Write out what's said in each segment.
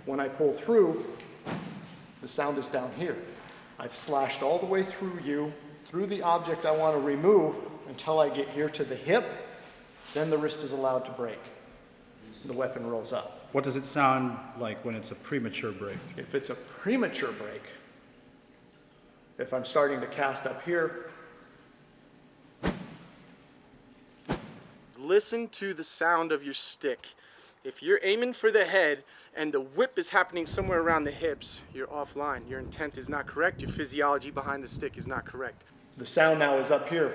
When I pull through, the sound is down here. I've slashed all the way through you, through the object I want to remove until I get here to the hip, then the wrist is allowed to break. The weapon rolls up. What does it sound like when it's a premature break? If it's a premature break, if I'm starting to cast up here, listen to the sound of your stick. If you're aiming for the head and the whip is happening somewhere around the hips, you're offline. Your intent is not correct. Your physiology behind the stick is not correct. the sound now is up here,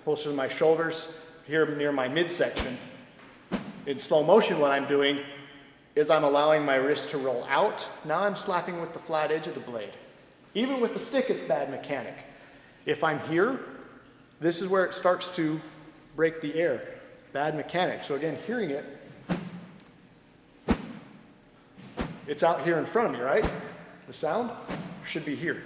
closer to my shoulders, here near my midsection. In slow motion, what I'm doing is I'm allowing my wrist to roll out. Now I'm slapping with the flat edge of the blade. Even with the stick, it's bad mechanic. If I'm here, this is where it starts to break the air. Bad mechanic. So again, hearing it, it's out here in front of me, right? The sound should be here.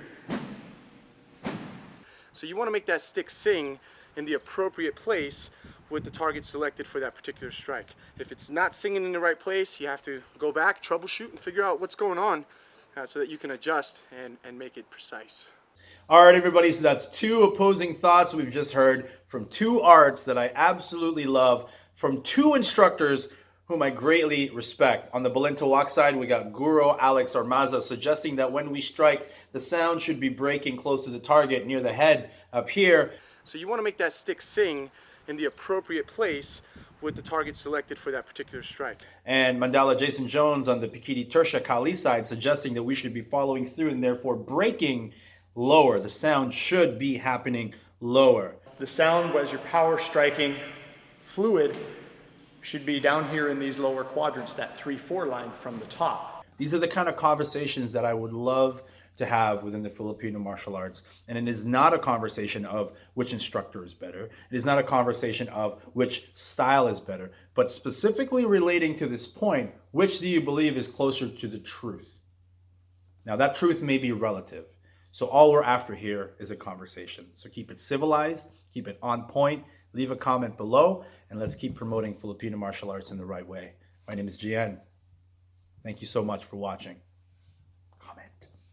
So you want to make that stick sing in the appropriate place with the target selected for that particular strike. If it's not singing in the right place, you have to go back, troubleshoot, and figure out what's going on so that you can adjust and make it precise. All right, everybody, so that's two opposing thoughts we've just heard from two arts that I absolutely love, from two instructors whom I greatly respect. On the Balento Walk side, we got Guru Alex Armaza suggesting that when we strike, the sound should be breaking close to the target near the head up here. So you want to make that stick sing in the appropriate place with the target selected for that particular strike. And Mandala Jason Jones on the Pikiti Tersha Kali side suggesting that we should be following through and therefore breaking lower. The sound should be happening lower. The sound, as your power striking fluid, should be down here in these lower quadrants, that 3-4 line from the top. These are the kind of conversations that I would love to have within the Filipino martial arts. And it is not a conversation of which instructor is better. It is not a conversation of which style is better, but specifically relating to this point, which do you believe is closer to the truth? Now that truth may be relative. So all we're after here is a conversation. So keep it civilized, keep it on point, leave a comment below, and let's keep promoting Filipino martial arts in the right way. My name is Gian. Thank you so much for watching.